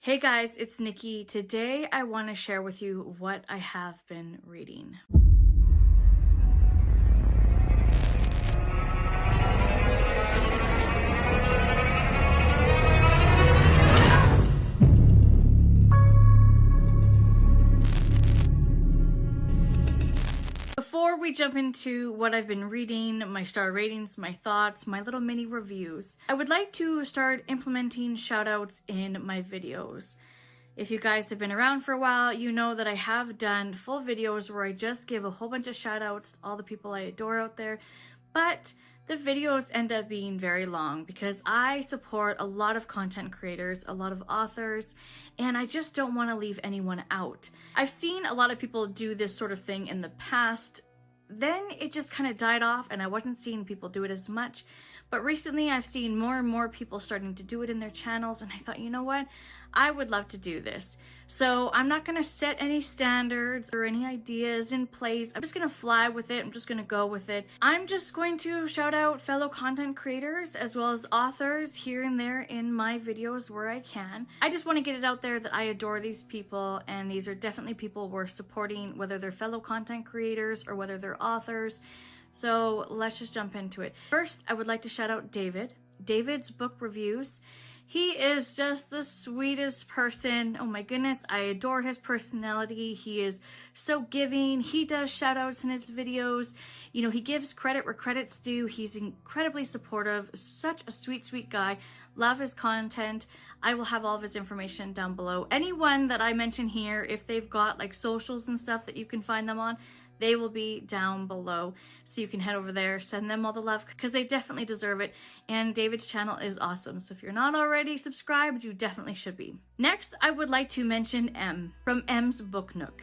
Hey guys, it's Nichi. Today I want to share with you what I have been reading. Before we jump into what I've been reading, my star ratings, my thoughts, my little mini reviews, I would like to start implementing shoutouts in my videos. If you guys have been around for a while, you know that I have done full videos where I just give a whole bunch of shoutouts to all the people I adore out there, but the videos end up being very long because I support a lot of content creators, a lot of authors, and I just don't want to leave anyone out. I've seen a lot of people do this sort of thing in the past, then it just kind of died off and I wasn't seeing people do it as much. But recently I've seen more and more people starting to do it in their channels, and I thought, you know what? I would love to do this. So I'm not going to set any standards or any ideas in place. I'm just going to fly with it. I'm just going to go with it. I'm just going to shout out fellow content creators as well as authors here and there in my videos where I can. I just want to get it out there that I adore these people, and these are definitely people worth supporting, whether they're fellow content creators or whether they're authors. So let's just jump into it. First, I would like to shout out David. David's book reviews. He is just the sweetest person. Oh my goodness, I adore his personality. He is so giving. He does shout outs in his videos. You know, he gives credit where credit's due. He's incredibly supportive. Such a sweet, sweet guy. Love his content. I will have all of his information down below. Anyone that I mention here, if they've got like socials and stuff that you can find them on, they will be down below, so you can head over there, send them all the love, because they definitely deserve it. And David's channel is awesome, so if you're not already subscribed, you definitely should be. Next, I would like to mention Em from Em's Book Nook.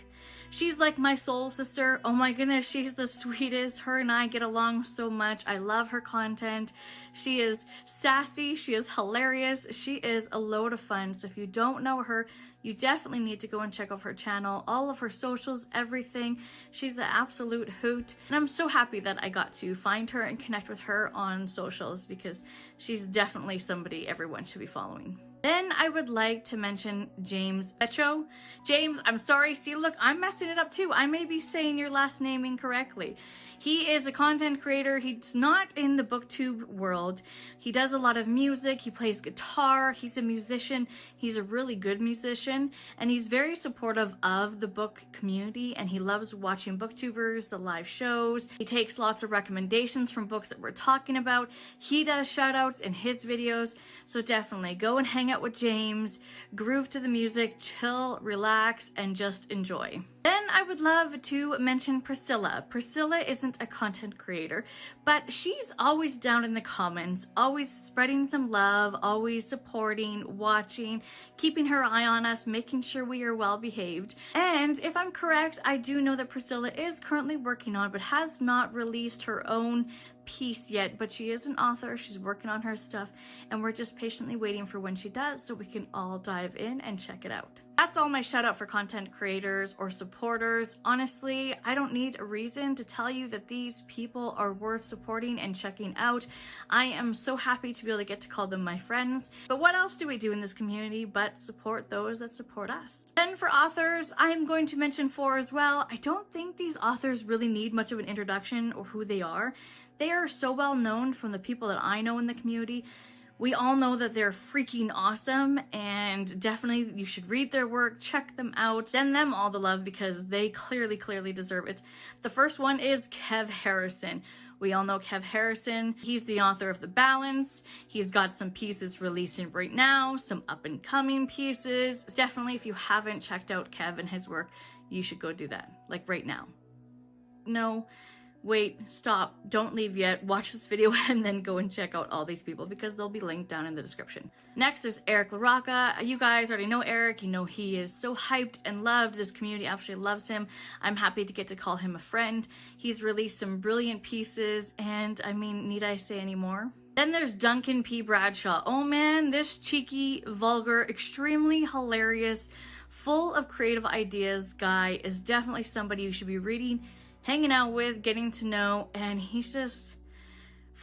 She's like my soul sister. Oh my goodness, she's the sweetest. Her and I get along so much. I love her content. She is sassy. She is hilarious. She is a load of fun. So if you don't know her, you definitely need to go and check out her channel, all of her socials, everything. She's an absolute hoot. And I'm so happy that I got to find her and connect with her on socials, because she's definitely somebody everyone should be following. Then I would like to mention James Bradshaw. James, I'm sorry. See, look, I'm messing it up too. I may be saying your last name incorrectly. He is a content creator. He's not in the booktube world. He does a lot of music. He plays guitar. He's a musician. He's a really good musician, and he's very supportive of the book community, and he loves watching booktubers, the live shows. He takes lots of recommendations from books that we're talking about. He does shout outs in his videos, so definitely go and hang out with James, groove to the music, chill, relax, and just enjoy. Then I would love to mention Priscilla. Priscilla isn't a content creator, but she's always down in the comments, always spreading some love, always supporting, watching, keeping her eye on us, making sure we are well behaved. And if I'm correct, I do know that Priscilla is currently working on, but has not released her own piece yet, but she is an author. She's working on her stuff, and we're just patiently waiting for when she does so we can all dive in and check it out. That's all my shout out for content creators or supporters. Honestly, I don't need a reason to tell you that these people are worth supporting and checking out. I am so happy to be able to get to call them my friends. But what else do we do in this community but support those that support us? Then for authors, I am going to mention 4 as well. I don't think these authors really need much of an introduction or who they are. They are so well known from the people that I know in the community. We all know that they're freaking awesome, and definitely you should read their work, check them out, send them all the love because they clearly deserve it. The first one is Kev Harrison. We all know Kev Harrison. He's the author of The Balance. He's got some pieces releasing right now, some up and coming pieces. Definitely, if you haven't checked out Kev and his work, you should go do that, like right now. No. Wait, stop, don't leave yet, watch this video and then go and check out all these people because they'll be linked down in the description. Next is LaRocca. You guys already know Eric. You know he is so hyped and loved. This community absolutely loves him. I'm happy to get to call him a friend. He's released some brilliant pieces, and I mean, need I say any more? Then there's Duncan P. Bradshaw. Oh man, this cheeky, vulgar, extremely hilarious, full of creative ideas guy is definitely somebody you should be reading, hanging out with, getting to know, and he's just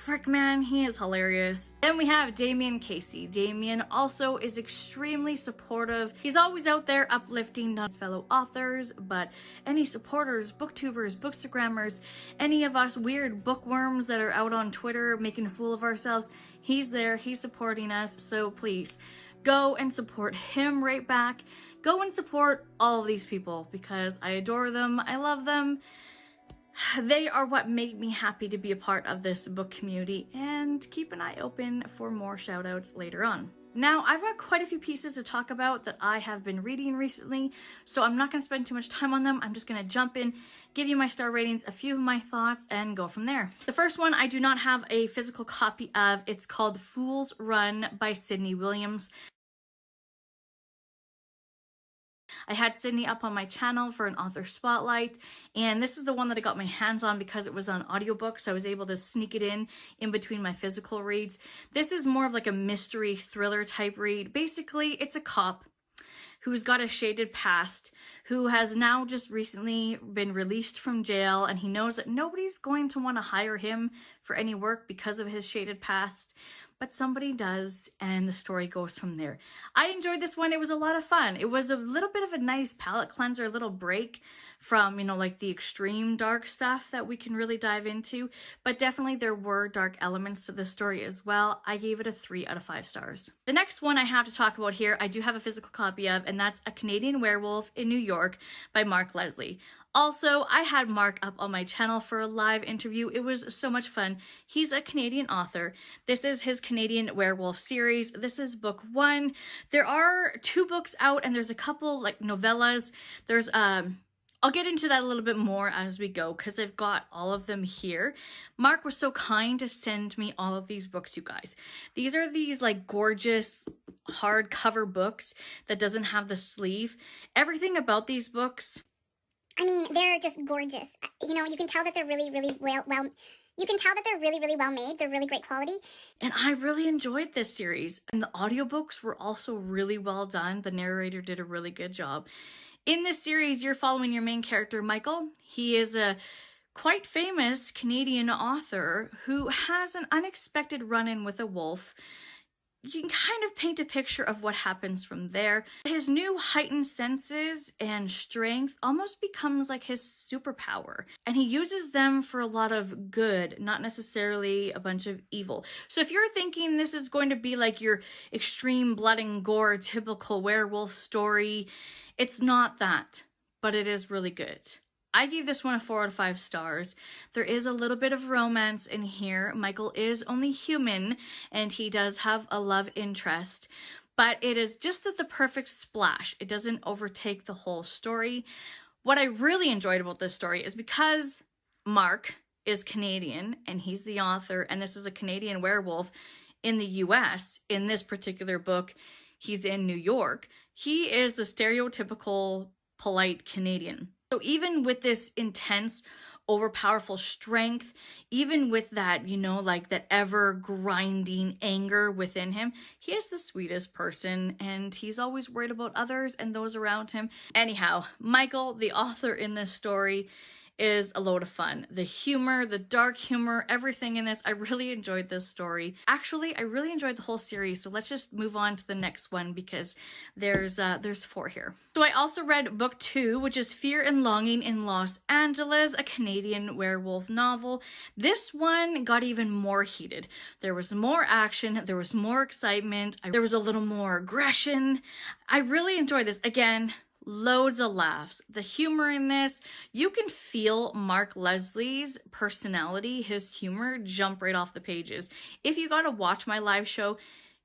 frick man, he is hilarious. Then we have Damien Casey. Damien also is extremely supportive. He's always out there uplifting his fellow authors, but any supporters, booktubers, bookstagrammers, any of us weird bookworms that are out on Twitter making a fool of ourselves, he's there, he's supporting us, so please go and support him right back. Go and support all of these people because I adore them, I love them. They are what make me happy to be a part of this book community, and keep an eye open for more shout outs later on. Now, I've got quite a few pieces to talk about that I have been reading recently, so I'm not going to spend too much time on them. I'm just going to jump in, give you my star ratings, a few of my thoughts, and go from there. The first one I do not have a physical copy of. It's called Fool's Run by Sydney Williams. I had Sydney up on my channel for an author spotlight, and this is the one that I got my hands on because it was on audiobook, so I was able to sneak it in between my physical reads. This is more of like a mystery thriller type read. Basically, it's a cop who's got a shaded past, who has now just recently been released from jail, and he knows that nobody's going to want to hire him for any work because of his shaded past. But somebody does, and the story goes from there. I enjoyed this one. It was a lot of fun. It was a little bit of a nice palate cleanser, a little break from, you know, like the extreme dark stuff that we can really dive into. But definitely there were dark elements to the story as well. I gave it a 3 out of 5 stars. The next one I have to talk about here, I do have a physical copy of, and that's A Canadian Werewolf in New York by Mark Leslie. Also, I had Mark up on my channel for a live interview. It was so much fun. He's a Canadian author. This is his Canadian Werewolf series. This is book 1. There are 2 books out, and there's a couple like novellas. There's I'll get into that a little bit more as we go because I've got all of them here. Mark was so kind to send me all of these books, you guys. These are these like gorgeous hardcover books that doesn't have the sleeve. Everything about these books, I mean, they're just gorgeous. You know, you can tell that they're really well made. They're really great quality. And I really enjoyed this series. And the audiobooks were also really well done. The narrator did a really good job. In this series, you're following your main character, Michael. He is a quite famous Canadian author who has an unexpected run-in with a wolf. You can kind of paint a picture of what happens from there. His new heightened senses and strength almost becomes like his superpower. And he uses them for a lot of good, not necessarily a bunch of evil. So if you're thinking this is going to be like your extreme blood and gore, typical werewolf story, it's not that, but it is really good. I gave this one a 4 out of 5 stars. There is a little bit of romance in here. Michael is only human, and he does have a love interest, but it is just at the perfect splash. It doesn't overtake the whole story. What I really enjoyed about this story is because Mark is Canadian, and he's the author, and this is a Canadian werewolf in the US. In this particular book, he's in New York. He is the stereotypical polite Canadian. So even with this intense, overpowerful strength, even with that, you know, like that ever grinding anger within him, he is the sweetest person, and he's always worried about others and those around him. Anyhow, Michael, the author in this story, is a load of fun. The humor, the dark humor, everything in this, I really enjoyed this story. Actually, I really enjoyed the whole series, so let's just move on to the next one because there's 4 here. So I also read book 2, which is Fear and Longing in Los Angeles, a Canadian werewolf novel. This one got even more heated. There was more action, there was more excitement, there was a little more aggression. I really enjoyed this. Again, loads of laughs. The humor in this, you can feel Mark Leslie's personality, his humor, jump right off the pages. If you got to watch my live show,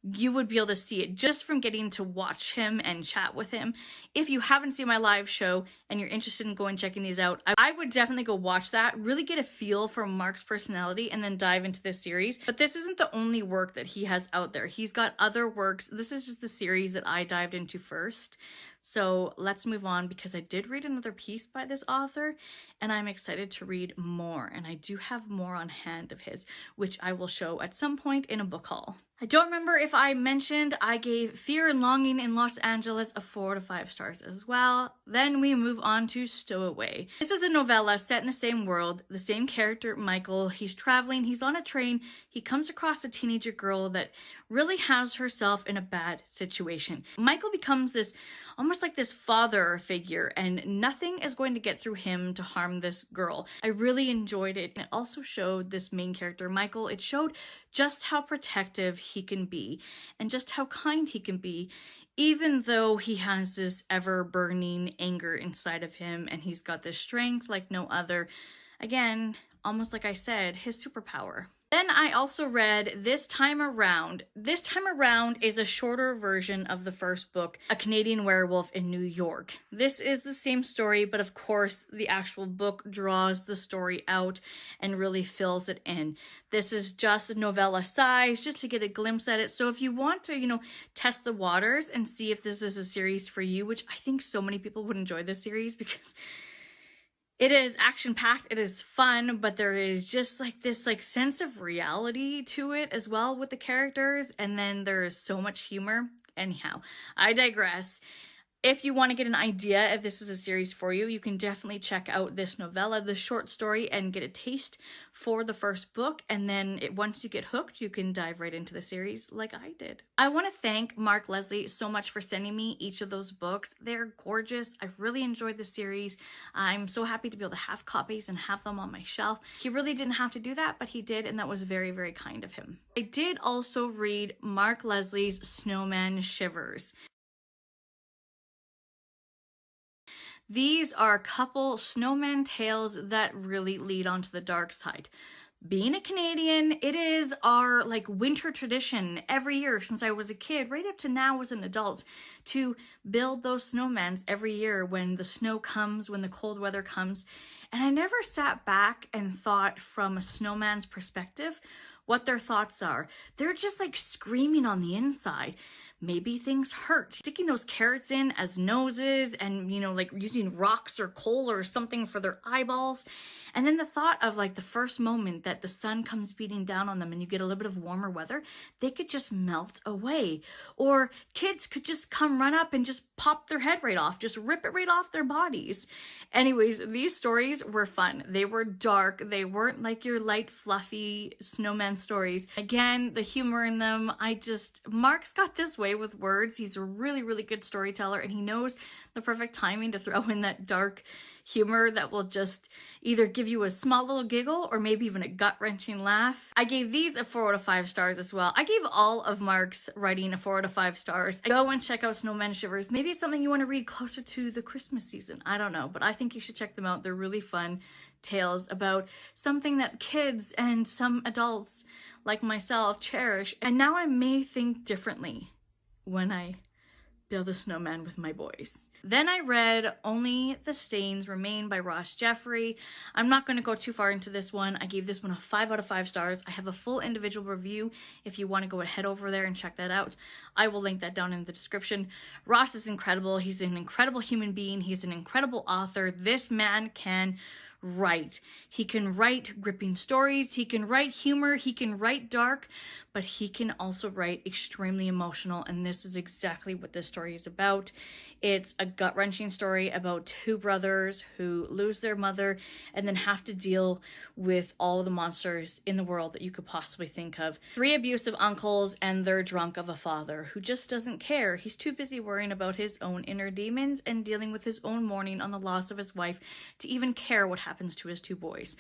you would be able to see it just from getting to watch him and chat with him. If you haven't seen my live show and you're interested in going checking these out, I would definitely go watch that, really get a feel for Mark's personality, and then dive into this series. But this isn't the only work that he has out there. He's got other works. This is just the series that I dived into first. So let's move on, because I did read another piece by this author and I'm excited to read more. And I do have more on hand of his, which I will show at some point in a book haul. I don't remember if I mentioned I gave Fear and Longing in Los Angeles a 4 to 5 stars as well. Then we move on to Stowe Away. This is a novella set in the same world, the same character, Michael. He's traveling, he's on a train, he comes across a teenager girl that really has herself in a bad situation. Michael becomes this, almost like this father figure, and nothing is going to get through him to harm this girl. I really enjoyed it. And it also showed this main character, Michael, it showed just how protective he can be and just how kind he can be, even though he has this ever-burning anger inside of him and he's got this strength like no other. Again, almost like I said, his superpower. Then I also read This Time Around. This Time Around is a shorter version of the first book, A Canadian Werewolf in New York. This is the same story, but of course the actual book draws the story out and really fills it in. This is just a novella size, just to get a glimpse at it. So if you want to, test the waters and see if this is a series for you, which I think so many people would enjoy this series because it is action-packed, it is fun, but there is just this sense of reality to it as well with the characters, and then there is so much humor. Anyhow, I digress. If you want to get an idea if this is a series for you, you can definitely check out this novella, this short story, and get a taste for the first book. And then once you get hooked, you can dive right into the series like I did. I want to thank Mark Leslie so much for sending me each of those books. They're gorgeous. I really enjoyed the series. I'm so happy to be able to have copies and have them on my shelf. He really didn't have to do that, but he did, and that was very, very kind of him. I did also read Mark Leslie's Snowman Shivers. These are a couple snowman tales that really lead onto the dark side. Being a Canadian, it is our winter tradition every year since I was a kid, right up to now as an adult, to build those snowmans every year when the snow comes, when the cold weather comes. And I never sat back and thought from a snowman's perspective what their thoughts are. They're just screaming on the inside. Maybe things hurt. Sticking those carrots in as noses and, using rocks or coal or something for their eyeballs. And then the thought of the first moment that the sun comes beating down on them and you get a little bit of warmer weather, they could just melt away. Or kids could just come run up and just pop their head right off, just rip it right off their bodies. Anyways, these stories were fun. They were dark. They weren't like your light, fluffy snowman stories. Again, the humor in them, Mark's got this way with words. He's a really, really good storyteller, and he knows the perfect timing to throw in that dark humor that will just either give you a small little giggle or maybe even a gut-wrenching laugh. I gave these a 4 out of 5 stars as well. I gave all of Mark's writing a 4 out of 5 stars. Go and check out Snowman Shivers. Maybe it's something you want to read closer to the Christmas season. I don't know, but I think you should check them out. They're really fun tales about something that kids and some adults like myself cherish. And now I may think differently when I build a snowman with my boys. Then I read Only the Stains Remain by Ross Jeffrey. I'm not going to go too far into this one. I gave this one a 5 out of 5 stars. I have a full individual review if you want to go ahead over there and check that out. I will link that down in the description. Ross is incredible. He's an incredible human being. He's an incredible author. This man can write. He can write gripping stories. He can write humor. He can write dark, but he can also write extremely emotional, and this is exactly what this story is about. It's a gut-wrenching story about two brothers who lose their mother and then have to deal with all the monsters in the world that you could possibly think of. 3 abusive uncles and their drunk of a father who just doesn't care. He's too busy worrying about his own inner demons and dealing with his own mourning on the loss of his wife to even care what happens to his 2 boys.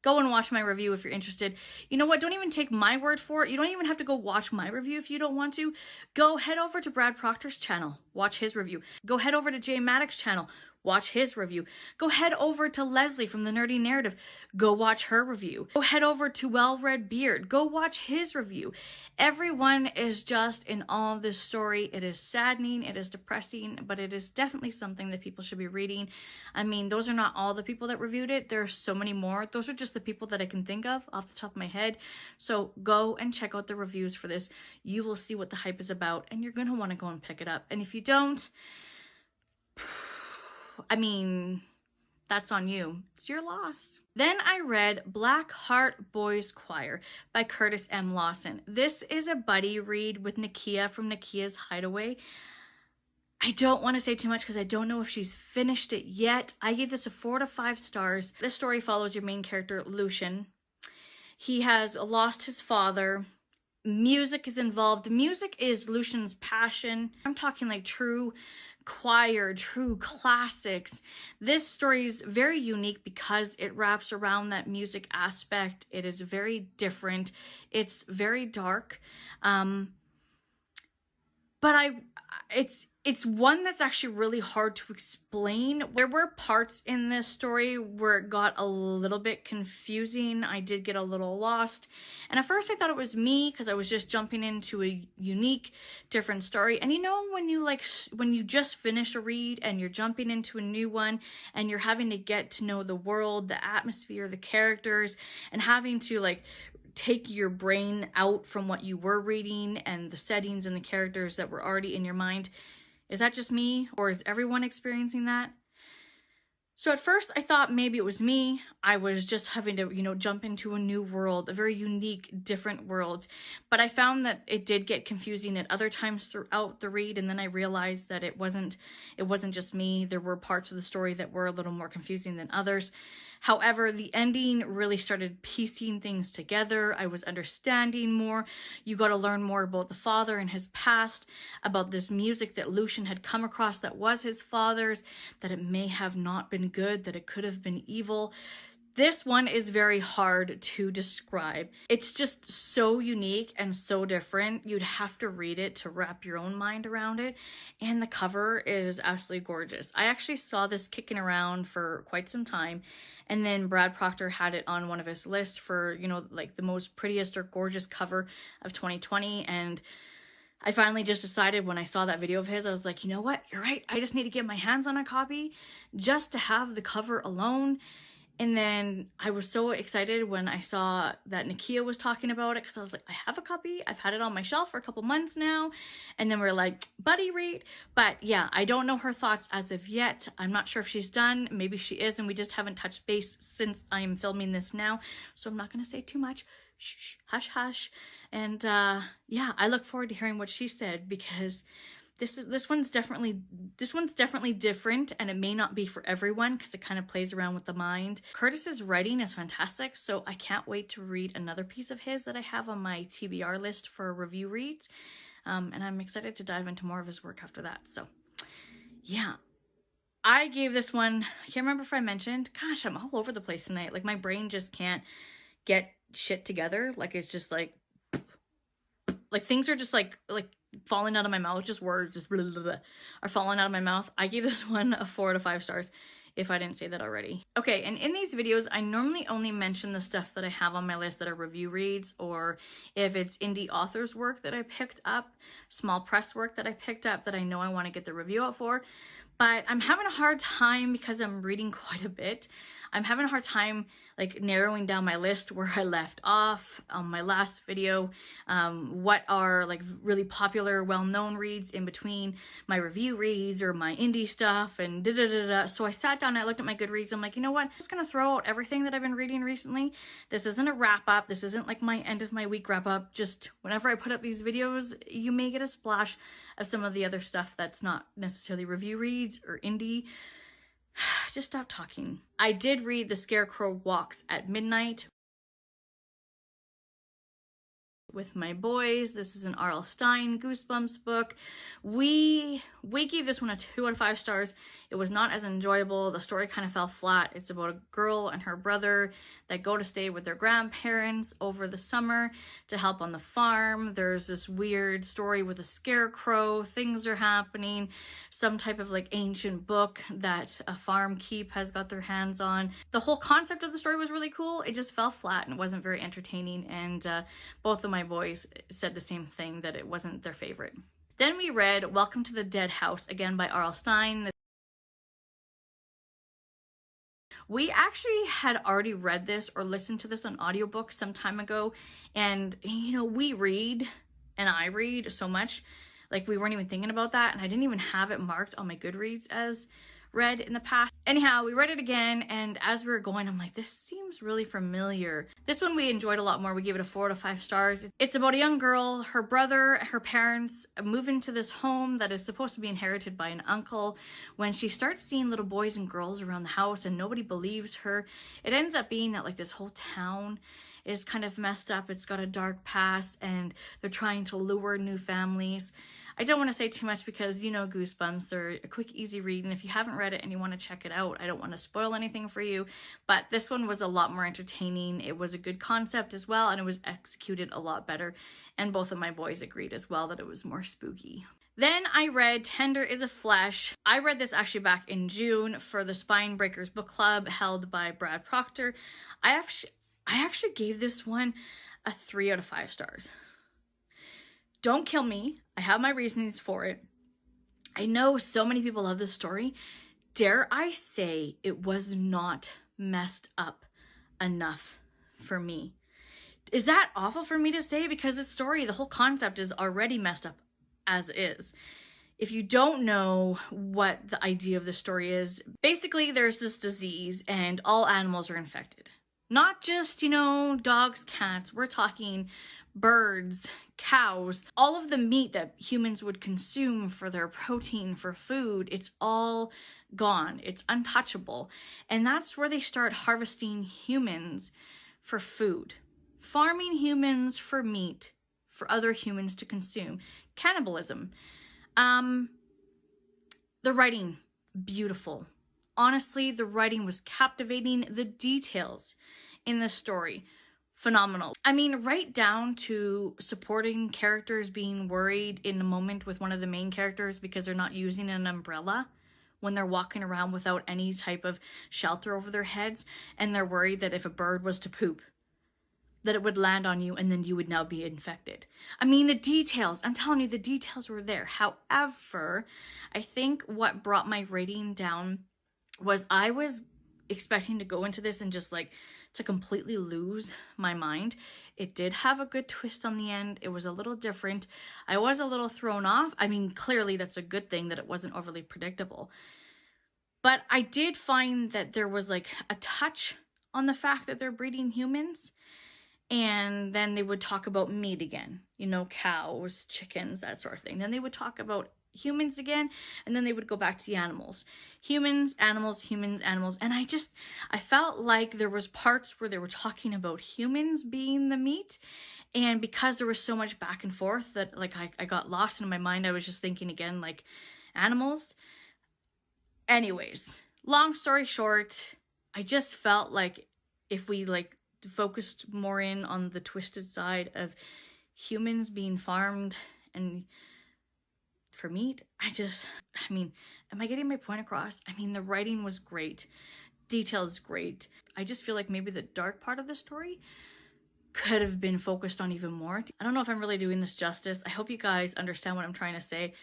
Go and watch my review if you're interested. You know what? Don't even take my word for it. You don't even have to go watch my review if you don't want to. Go head over to Brad Proctor's channel. Watch his review. Go head over to Jay Maddox's channel. Watch his review. Go head over to Leslie from the Nerdy Narrative. Go watch her review. Go head over to Well Red Beard. Go watch his review. Everyone is just in all of this story. It is saddening. It is depressing, but it is definitely something that people should be reading. I mean, those are not all the people that reviewed it. There are so many more. Those are just the people that I can think of off the top of my head. So go and check out the reviews for this. You will see what the hype is about, and you're going to want to go and pick it up. And if you don't, I mean, that's on you. It's your loss. Then I read Black Heart Boys Choir by Curtis M. Lawson. This is a buddy read with Nakia from Nakia's Hideaway. I don't want to say too much because I don't know if she's finished it yet. I gave this a 4 to 5 stars. This story follows your main character, Lucian. He has lost his father. Music is involved. Music is Lucian's passion. I'm talking like true choir, true classics. This story is very unique because it wraps around that music aspect. It is very different. It's very dark. But it's one that's actually really hard to explain. There were parts in this story where it got a little bit confusing. I did get a little lost. And at first I thought it was me because I was just jumping into a unique, different story. And you know when you just finish a read and you're jumping into a new one and you're having to get to know the world, the atmosphere, the characters, and having to like take your brain out from what you were reading and the settings and the characters that were already in your mind. Is that just me, or is everyone experiencing that? So at first I thought maybe it was me. I was just having to, jump into a new world, a very unique, different world. But I found that it did get confusing at other times throughout the read, and then I realized that it wasn't just me. There were parts of the story that were a little more confusing than others. However, the ending really started piecing things together. I was understanding more. You got to learn more about the father and his past, about this music that Lucian had come across that was his father's, that it may have not been good, that it could have been evil. This one is very hard to describe. It's just so unique and so different. You'd have to read it to wrap your own mind around it. And the cover is absolutely gorgeous. I actually saw this kicking around for quite some time. And then Brad Proctor had it on one of his lists for, like the most prettiest or gorgeous cover of 2020. And I finally just decided when I saw that video of his, I was like, you know what? You're right. I just need to get my hands on a copy just to have the cover alone. And then I was so excited when I saw that Nakia was talking about it because I was like, I have a copy. I've had it on my shelf for a couple months now. And then we're like, buddy read. But yeah, I don't know her thoughts as of yet. I'm not sure if she's done. Maybe she is, and we just haven't touched base since I'm filming this now. So I'm not going to say too much. Shh, hush, hush. And yeah, I look forward to hearing what she said because this one's definitely different, and it may not be for everyone because it kind of plays around with the mind. Curtis's writing is fantastic, so I can't wait to read another piece of his that I have on my TBR list for review reads, and I'm excited to dive into more of his work after that. So yeah, I gave this one, I can't remember if I mentioned, gosh, I'm all over the place tonight. Like my brain just can't get shit together. Like it's just like things are just like falling out of my mouth, just words just blah, blah, blah, are falling out of my mouth. I gave this one a 4 to 5 stars if I didn't say that already. Okay, and in these videos, I normally only mention the stuff that I have on my list that are review reads, or if it's indie authors work that I picked up, small press work that I picked up that I know I want to get the review out for. But I'm having a hard time because I'm reading quite a bit. I'm having a hard time like narrowing down my list where I left off on my last video. What are like really popular, well-known reads in between my review reads or my indie stuff and da-da-da-da. So I sat down and I looked at my Goodreads. I'm like, you know what? I'm just going to throw out everything that I've been reading recently. This isn't a wrap up. This isn't like my end of my week wrap up. Just whenever I put up these videos, you may get a splash of some of the other stuff that's not necessarily review reads or indie. Just stop talking. I did read The Scarecrow Walks at Midnight. with my boys. This is an R.L. Stine Goosebumps book. We gave this one a 2 out of 5 stars. It was not as enjoyable. The story kind of fell flat. It's about a girl and her brother that go to stay with their grandparents over the summer to help on the farm. There's this weird story with a scarecrow. Things are happening. Some type of like ancient book that a farm keep has got their hands on. The whole concept of the story was really cool. It just fell flat and wasn't very entertaining, and both of my boys said the same thing, that it wasn't their favorite. Then we read Welcome to the Dead House, again by R.L. Stine. We actually had already read this or listened to this on audiobook some time ago, and you know, we read and I read so much, like we weren't even thinking about that, and I didn't even have it marked on my Goodreads as read in the past. Anyhow, we read it again, and as we were going, I'm like, this seems really familiar. This one we enjoyed a lot more. We gave it a 4 out of 5 stars. It's about a young girl, her brother, her parents move into this home that is supposed to be inherited by an uncle. When she starts seeing little boys and girls around the house and nobody believes her, it ends up being that like this whole town is kind of messed up. It's got a dark past, and they're trying to lure new families. I don't want to say too much because, you know, Goosebumps, they're a quick, easy read, and if you haven't read it and you want to check it out, I don't want to spoil anything for you, but this one was a lot more entertaining. It was a good concept as well, and it was executed a lot better, and both of my boys agreed as well that it was more spooky. Then I read Tender is a Flesh. I read this actually back in June for the Spine Breakers book club held by Brad Proctor. I actually gave this one a 3 out of 5 stars. Don't kill me. I have my reasonings for it. I know so many people love this story. Dare I say it was not messed up enough for me? Is that awful for me to say? Because the story, the whole concept is already messed up as is. If you don't know what the idea of the story is, basically there's this disease and all animals are infected. Not just, you know, dogs, cats. We're talking birds, cows, all of the meat that humans would consume for their protein, for food. It's all gone. It's untouchable. And that's where they start harvesting humans for food. Farming humans for meat for other humans to consume. Cannibalism. The writing, beautiful. Honestly, the writing was captivating. The details in the story, phenomenal. I mean, right down to supporting characters being worried in a moment with one of the main characters because they're not using an umbrella when they're walking around without any type of shelter over their heads, and they're worried that if a bird was to poop, that it would land on you and then you would now be infected. I mean, the details, I'm telling you, the details were there. However, I think what brought my rating down was I was expecting to go into this and just like to completely lose my mind. It did have a good twist on the end. It was a little different. I was a little thrown off. I mean, clearly that's a good thing that it wasn't overly predictable. But I did find that there was like a touch on the fact that they're breeding humans. And then they would talk about meat again, you know, cows, chickens, that sort of thing. Then they would talk about humans again, and then they would go back to the animals. Humans, animals, humans, animals. And I felt like there was parts where they were talking about humans being the meat. And because there was so much back and forth that like I got lost in my mind, I was just thinking again, like animals. Anyways, long story short, I just felt like if we like focused more in on the twisted side of humans being farmed and for meat, I mean, am I getting my point across? I mean, the writing was great. Details great. I just feel like maybe the dark part of the story could have been focused on even more. I don't know if I'm really doing this justice. I hope you guys understand what I'm trying to say.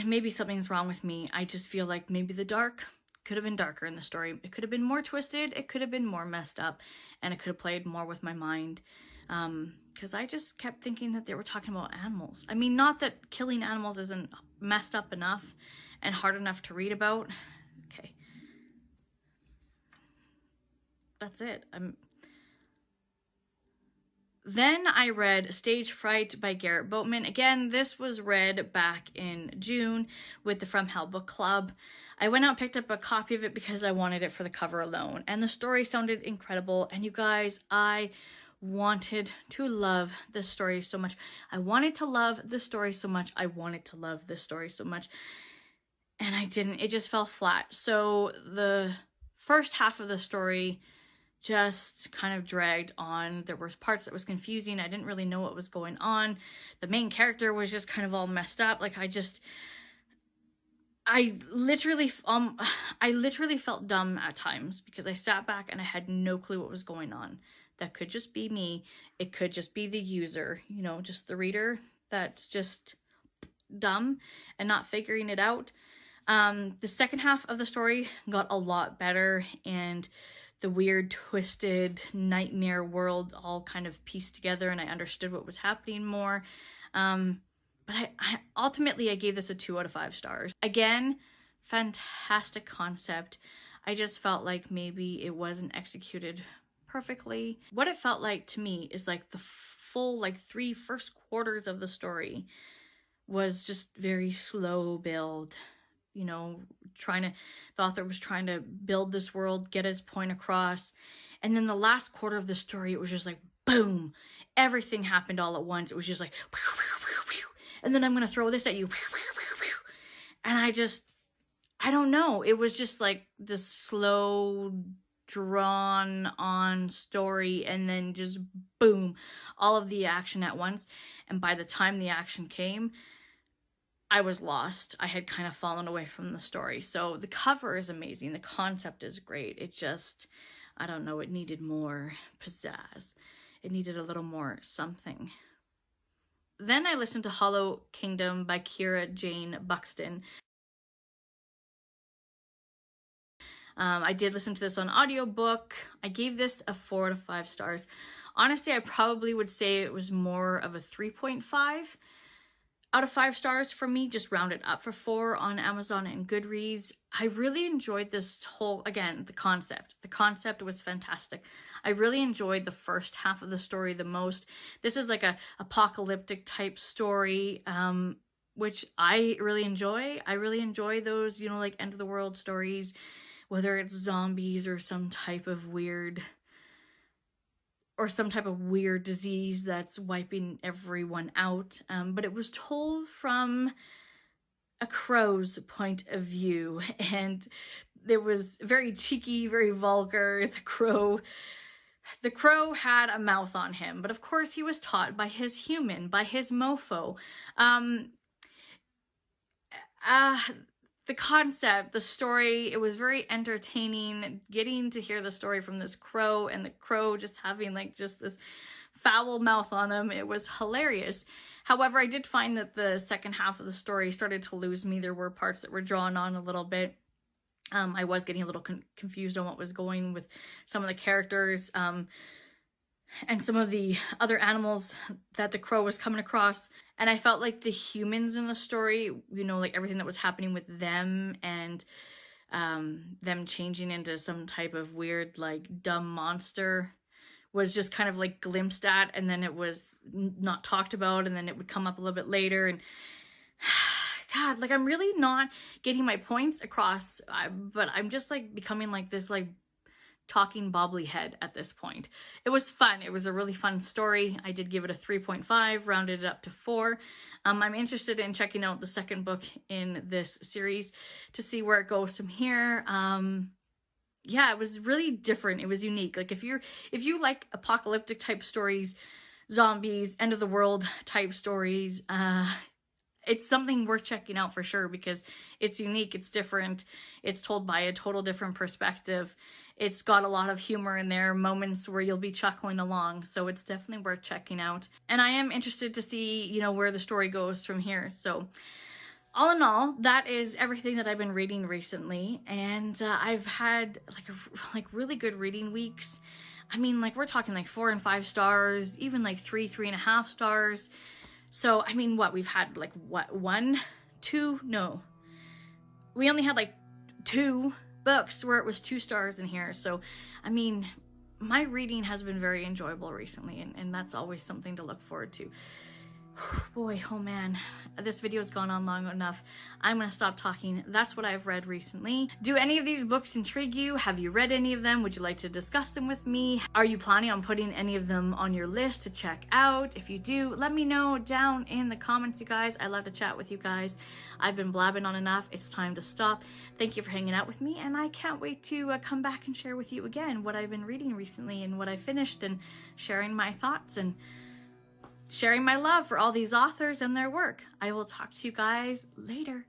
Maybe something's wrong with me. I just feel like maybe the dark could have been darker in the story. It could have been more twisted. It could have been more messed up, and it could have played more with my mind. Because I just kept thinking that they were talking about animals. I mean, not that killing animals isn't messed up enough and hard enough to read about. Okay. That's it. Then I read Stage Fright by Garrett Boatman. Again, this was read back in June with the From Hell Book Club. I went out and picked up a copy of it because I wanted it for the cover alone. And the story sounded incredible. And you guys, I wanted to love this story so much. I wanted to love the story so much. I wanted to love this story so much. And I didn't. It just fell flat. So the first half of the story just kind of dragged on. There was parts that was confusing. I didn't really know what was going on. The main character was just kind of all messed up. Like I literally felt dumb at times because I sat back and I had no clue what was going on. That could just be me. It could just be the user, you know, just the reader that's just dumb and not figuring it out. The second half of the story got a lot better, and the weird, twisted nightmare world all kind of pieced together, and I understood what was happening more. But I ultimately gave this a 2 out of 5 stars. Again, fantastic concept. I just felt like maybe it wasn't executed perfectly. What it felt like to me is like the full, like 3 first quarters of the story was just very slow build. You know, the author was trying to build this world, get his point across. And then the last quarter of the story, it was just like, boom, everything happened all at once. It was just like, and then I'm going to throw this at you. And I don't know. It was just like this slow, drawn on story, and then just boom, all of the action at once. And by the time the action came, I was lost. I had kind of fallen away from the story. So the cover is amazing. The concept is great. It just, I don't know, it needed more pizzazz. It needed a little more something. Then I listened to Hollow Kingdom by Kira Jane Buxton. I did listen to this on audiobook. I gave this a 4 out of 5 stars. Honestly, I probably would say it was more of a 3.5 out of 5 stars for me, just rounded up for 4 on Amazon and Goodreads. I really enjoyed this whole, again, the concept. The concept was fantastic. I really enjoyed the first half of the story the most. This is like a apocalyptic type story, which I really enjoy. I really enjoy those, you know, like end of the world stories, whether it's zombies or some type of weird disease that's wiping everyone out. But it was told from a crow's point of view, and it was very cheeky, very vulgar. The crow had a mouth on him, but of course he was taught by his human, by his mofo. The concept, the story, it was very entertaining getting to hear the story from this crow, and the crow just having like just this foul mouth on him. It was hilarious. However, I did find that the second half of the story started to lose me. There were parts that were drawn on a little bit. I was getting a little confused on what was going with some of the characters, and some of the other animals that the crow was coming across. And I felt like the humans in the story, you know, like everything that was happening with them, and them changing into some type of weird, like, dumb monster was just kind of like glimpsed at, and then it was not talked about, and then it would come up a little bit later. And God, like, I'm really not getting my points across, but I'm just like becoming like this, like, talking bobbly head at this point. It was fun. It was a really fun story. I did give it a 3.5, rounded it up to 4. I'm interested in checking out the second book in this series to see where it goes from here. Yeah, it was really different. It was unique. Like, if you like apocalyptic type stories, zombies, end of the world type stories, it's something worth checking out for sure, because it's unique, it's different, it's told by a total different perspective. It's got a lot of humor in there, moments where you'll be chuckling along, so it's definitely worth checking out. And I am interested to see, you know, where the story goes from here. So all in all, that is everything that I've been reading recently, and I've had like really good reading weeks. I mean, like, we're talking like 4 and 5 stars, even like 3.5 stars. So, I mean, we've had like, 1, 2, no. We only had like 2 books where it was 2 stars in here. So, I mean, my reading has been very enjoyable recently, and that's always something to look forward to. Boy, oh man. This video's gone on long enough. I'm gonna stop talking. That's what I've read recently. Do any of these books intrigue you? Have you read any of them? Would you like to discuss them with me? Are you planning on putting any of them on your list to check out? If you do, let me know down in the comments, you guys. I love to chat with you guys. I've been blabbing on enough. It's time to stop. Thank you for hanging out with me, and I can't wait to come back and share with you again what I've been reading recently and what I finished, and sharing my thoughts and sharing my love for all these authors and their work. I will talk to you guys later.